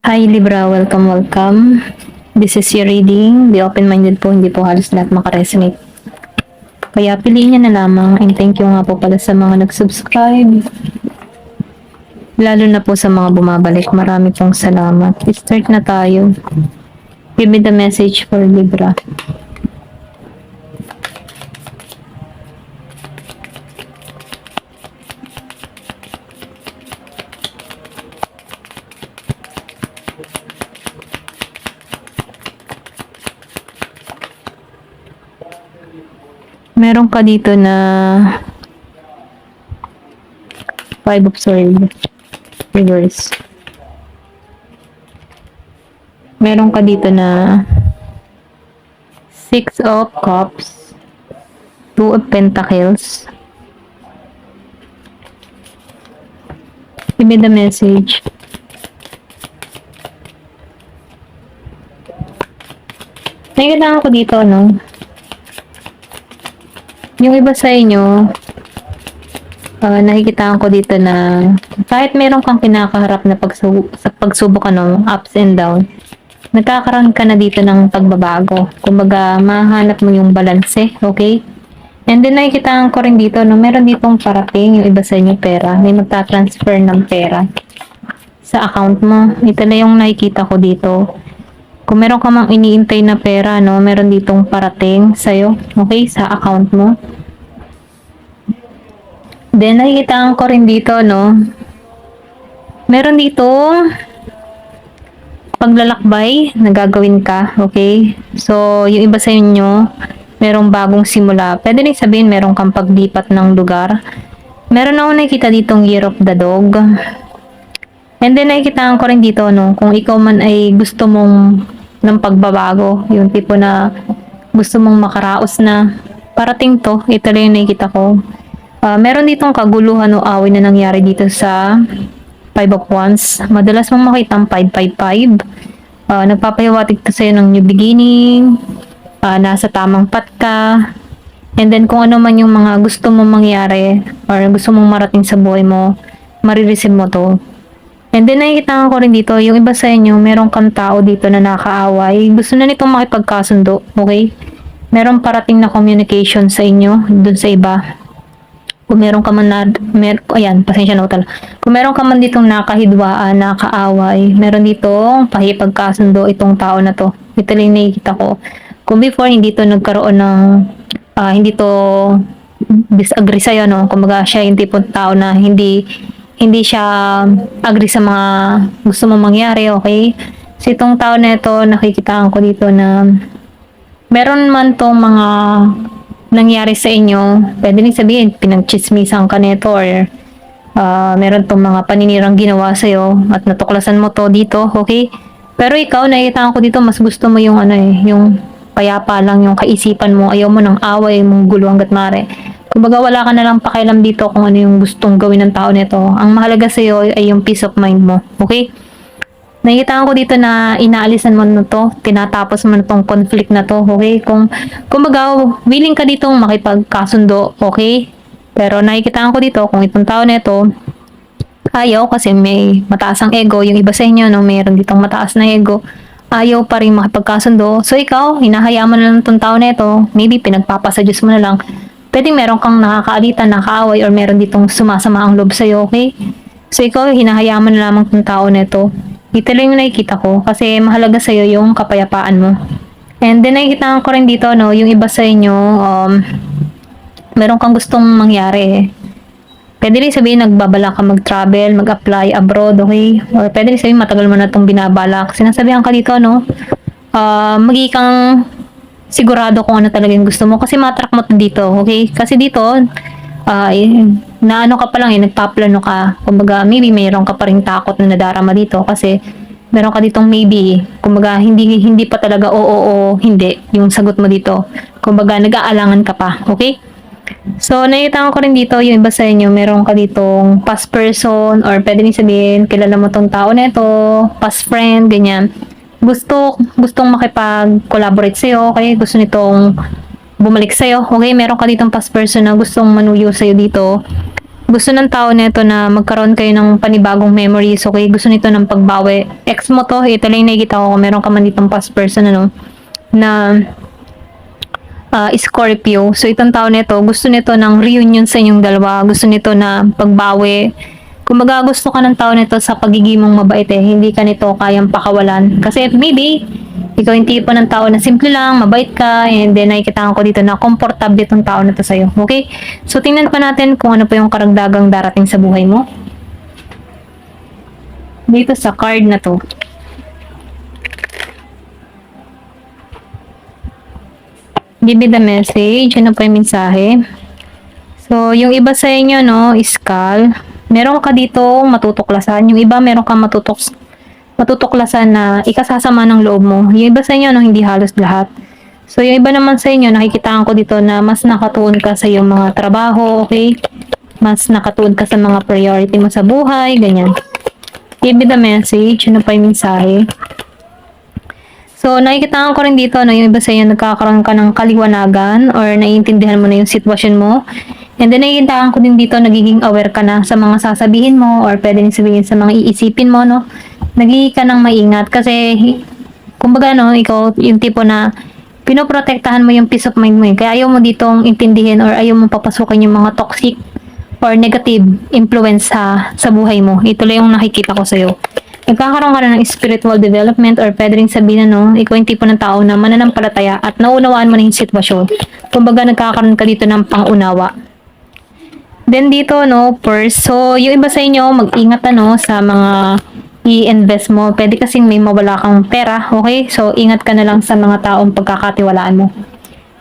Hi Libra, welcome. This is your reading. Be open-minded po, hindi po halos lahat makaresonate. Kaya piliin niya na lamang and thank you nga po pala sa mga nag-subscribe. Lalo na po sa mga bumabalik, marami pong salamat. Start na tayo. Give me the message for Libra. Meron ka dito na Five of Swords. Reverse. Meron ka dito na Six of Cups. Two of Pentacles. Give me the message. Nakikita ko dito, no? Yung iba sa inyo, nakikita ko dito na kahit meron kang kinakaharap na pagsubok, ups and down, nagkakaroon ka na dito ng pagbabago. Kumbaga, mahanap mo yung balanse, okay? And then, nakikita ko rin dito, no, meron ditong parating yung iba sa inyo pera. May magta-transfer ng pera sa account mo. Ito na yung nakikita ko dito. Kung meron ka mang iniintay na pera, no, meron ditong parating sa'yo, okay, sa account mo. Then, nakikita ko rin dito, no, meron ditong paglalakbay na gagawin ka, okay? So, yung iba sa inyo, merong bagong simula. Pwede rin sabihin, meron kang paglipat ng lugar. Meron ako nakikita ditong Year of the Dog. And then, nakikita ko rin dito, no, kung ikaw man ay gusto mong ng pagbabago, yung tipo na gusto mong makaraos na parating to, ito lang yung nakikita ko. Meron ditong kaguluhan o away na nangyari dito sa Five of Wands. Madalas mong makita ang 555. Nagpapahiwatig to sa'yo ng new beginning, nasa tamang path ka, and then kung ano man yung mga gusto mong mangyari or gusto mong marating sa buhay mo, marireceive mo to. And then, nakikita ko rin dito, yung iba sa inyo, meron kang tao dito na nakaaway. Gusto na nitong makipagkasundo, okay? Meron parating na communication sa inyo, dun sa iba. Kung meron ka man na, ayan, pasensya na talaga. Kung meron ka man ditong nakahidwaan, nakaaway, meron ditong pakipagkasundo itong tao na to. Ito lang nakikita ko. Kung before, hindi to nagkaroon ng, hindi to disagree sa'yo, no? Kumbaga, siya yung tipong tao na hindi siya agree sa mga gusto mong mangyari, okay? So, itong tao na ito, nakikita ko dito na meron man tong mga nangyari sa inyo, pwede rin sabihin, pinagchismisan ka nito or meron tong mga paninirang ginawa sa'yo at natuklasan mo to dito, okay? Pero ikaw, nakikita ko dito, mas gusto mo yung yung payapa lang yung kaisipan mo, ayaw mo ng away, mong gulo hanggat mare. Kumbaga, wala ka na lang pakialam dito kung ano yung gustong gawin ng tao nito. Ang mahalaga sa iyo ay yung peace of mind mo. Okay? Nakikita ko dito na inaalisan mo na to, tinatapos mo na tong conflict na to, okay? Kumbaga, willing ka dito makipagkasundo, okay? Pero nakikita ko dito, kung itong tao na ito, ayaw kasi may mataas ang ego, yung iba sa inyo, no, mayroon ditong mataas na ego, ayaw pa rin makipagkasundo. So, ikaw, hinahayaan mo na lang itong tao na ito, maybe pinagpapasadyos mo na lang, pwedeng meron kang nakakaalitan, nakaaway, or meron ditong sumasama ang loob sa'yo, okay? So, ikaw, hinahayaan mo na lamang itong tao na ito. Ito lang yung nakikita ko, kasi mahalaga sa'yo yung kapayapaan mo. And then, nakikita ko rin dito, no, yung iba sa inyo, meron kang gustong mangyari. Pwede rin sabihin, nagbabala ka mag-travel, mag-apply abroad, okay? Or pwede rin sabihin, matagal mo na itong binabalak. Sinasabihan ka dito, no, magiging kang sigurado kung ano talaga yung gusto mo kasi matrack mo to dito, okay? Kasi dito, na ano ka pa lang nagpaplano ka. Kumbaga, maybe mayroon ka pa ring takot na nadarama dito kasi meron ka ditong maybe. Kumbaga, hindi pa talaga oo, hindi yung sagot mo dito. Kumbaga, nag-aalangan ka pa, okay? So, nakita ko rin dito, yung iba sa inyo, meron ka ditong past person or pwede rin sabihin, kilala mo tong tao na ito, past friend, ganyan. Gustong makipag-collaborate sa'yo, okay? Gusto nitong bumalik sa'yo, okay? Meron ka ditong past person na gustong manuyo sa'yo dito. Gusto ng tao nito na magkaroon kayo ng panibagong memories, okay? Gusto nito ng pagbawi. Ex mo to, ito lang yung nakikita ko kung meron ka man ditong past person, ano, na Scorpio. So, itong tao nito, gusto nito ng reunion sa inyong dalawa. Gusto nito na pagbawi. Kumbaga, gusto ka ng tao nito sa pagiging mong mabait eh. Hindi ka nito kayang pakawalan. Kasi maybe, ikaw yung tipo ng tao na simple lang, mabait ka, and then nakikita ko dito na komportable itong tao na to sa'yo. Okay? So, tingnan pa natin kung ano pa yung karagdagang darating sa buhay mo. Dito sa card na to. Give me the message. Ano pa yung mensahe? So, yung iba sa inyo, no, iskal. Meron ka dito matutuklasan. Yung iba, meron ka matutuklasan na ikasasama ng loob mo. Yung iba sa inyo, no, hindi halos lahat. So, yung iba naman sa inyo, nakikitaan ko dito na mas nakatuon ka sa iyong mga trabaho, okay? Mas nakatuon ka sa mga priority mo sa buhay, ganyan. Give me the message. Ano pa yung mensahe? So, nakikitaan ko rin dito na yung iba sa inyo nagkakaroon ka ng kaliwanagan or naiintindihan mo na yung sitwasyon mo. And then, nakikitaan ko din dito nagiging aware ka na sa mga sasabihin mo or pwede sabihin sa mga iisipin mo, no? Nagiging ka ng maingat kasi, kumbaga, no, ikaw yung tipo na pinoprotektahan mo yung peace of mind mo. Kaya ayaw mo ditong intindihin or ayaw mo papasukin yung mga toxic or negative influence sa buhay mo. Ito lang yung nakikita ko sa'yo. Nagkakaroon ka na ng spiritual development or pwede rin sabihin na no, ikaw yung tipo ng tao na mananampalataya at naunawaan mo na yung sitwasyon. Kumbaga nagkakaroon ka dito ng pangunawa. Then dito no, first, so yung iba sa inyo mag-ingat ano sa mga i-invest mo. Pwede kasing may mawala kang pera, okay? So ingat ka na lang sa mga taong pagkakatiwalaan mo.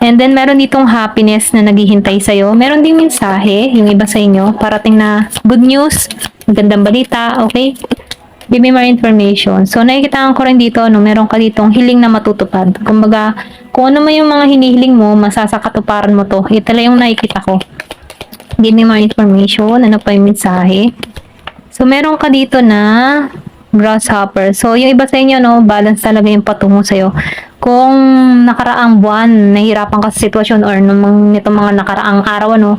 And then meron ditong happiness na naghihintay sa'yo. Meron ding mensahe, yung iba sa inyo, parating na good news, magandang balita, okay? Give me more information. So, nakikitaan ko rin dito, no, meron ka ditong hiling na matutupad. Kumbaga, kung ano man yung mga hinihiling mo, masasakatuparan mo to. Ito lang yung nakikita ko. Give me more information. Ano pa yung mensahe? So, meron ka dito na grasshopper. So, yung iba sa inyo, no, balance talaga yung patungo sa'yo. Kung nakaraang buwan, nahihirapan ka sa sitwasyon or nitong mga nakaraang araw, no,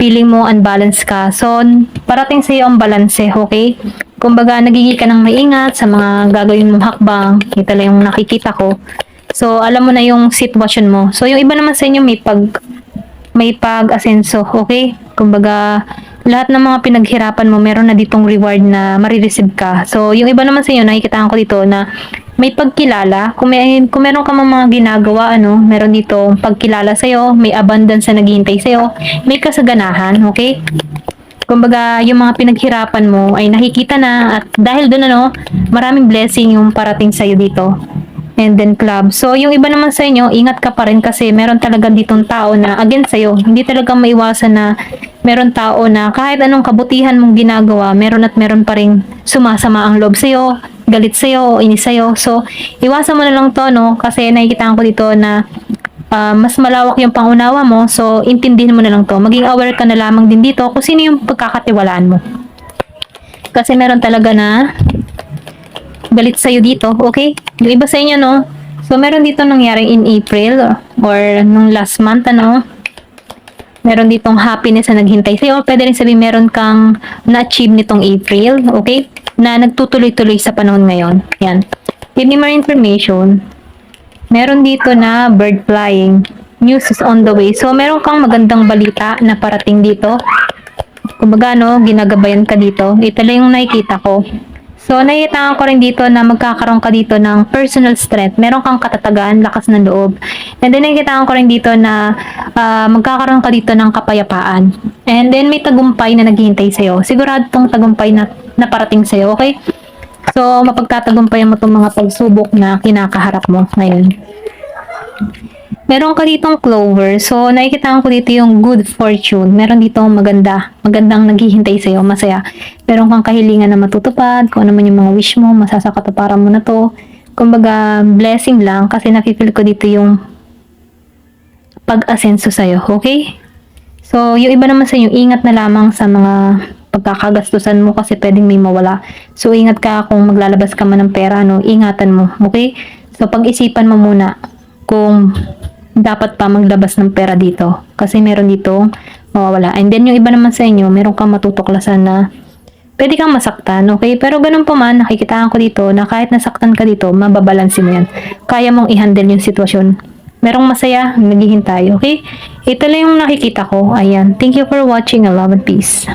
feeling mo unbalanced ka. So, parating sa'yo ang balance, okay? Kumbaga, nagiging ka ng maingat sa mga gagawin mong hakbang. Ito lang yung nakikita ko. So, alam mo na yung sitwasyon mo. So, yung iba naman sa inyo may pag-asenso, okay? Kumbaga, lahat ng mga pinaghirapan mo, meron na ditong reward na marireceive ka. So, yung iba naman sa inyo, nakikitaan ko dito na may pagkilala. Kung meron ka mga ginagawa, ano, meron dito pagkilala sa'yo, may abundance na naghihintay sa'yo, may kasaganahan, okay? Kumbaga, yung mga pinaghirapan mo ay nakikita na at dahil doon ano, maraming blessing yung parating sa'yo dito. And then club. So, yung iba naman sa inyo, ingat ka pa rin kasi meron talaga ditong tao na against sa'yo. Hindi talaga maiwasan na meron tao na kahit anong kabutihan mong ginagawa, meron at meron pa rin sumasama ang loob sa'yo, galit sa'yo, o inis sa'yo. So, iwasan mo na lang to, no? Kasi nakikitaan ko dito na mas malawak yung pangunawa mo, so intindihin mo na lang to. Maging aware ka na lamang din dito kung sino yung pagkakatiwalaan mo. Kasi meron talaga na galit sa'yo dito, okay? Yung iba sa inyo, no? So, meron dito nangyari in April or nung last month, ano? Meron ditong happiness na naghintay sa'yo. Pwede rin sabihin meron kang na-achieve nitong April, okay? Na nagtutuloy-tuloy sa panahon ngayon. Yan. Give me more information. Meron dito na bird flying. News is on the way. So, meron kang magandang balita na parating dito. Kumbaga, no, ginagabayan ka dito. Ito lang yung nakikita ko. So, nakikita ko rin dito na magkakaroon ka dito ng personal strength. Meron kang katatagan, lakas ng loob. And then, nakikita ko rin dito na magkakaroon ka dito ng kapayapaan. And then, may tagumpay na naghihintay sa'yo. Sigurado tong tagumpay na parating sa'yo, okay? So, mapagtatagumpayan mo itong mga pagsubok na kinakaharap mo ngayon. Meron ka ditong clover. So, nakikita ko dito yung good fortune. Meron dito magandang naghihintay sa'yo, masaya. Meron kang kahilingan na matutupad. Kung ano man yung mga wish mo, masasakatuparan mo na to. Kumbaga, blessing lang kasi nakikil ko dito yung pag-asenso sa'yo. Okay? So, yung iba naman sa inyo, ingat na lamang sa mga pagkakagastusan mo kasi pwedeng may mawala. So, ingat ka kung maglalabas ka man ng pera, no? Ingatan mo, okay? So, pag-isipan mo muna kung dapat pa maglabas ng pera dito. Kasi meron dito mawawala. And then yung iba naman sa inyo, meron kang matutuklasan na pwede kang masaktan, okay? Pero ganun pa man, nakikitaan ko dito na kahit nasaktan ka dito, mababalansin mo yan. Kaya mong i-handle yung sitwasyon. Merong masaya, naghihintay, okay? Ito lang yung nakikita ko. Ayan. Thank you for watching. I love and peace.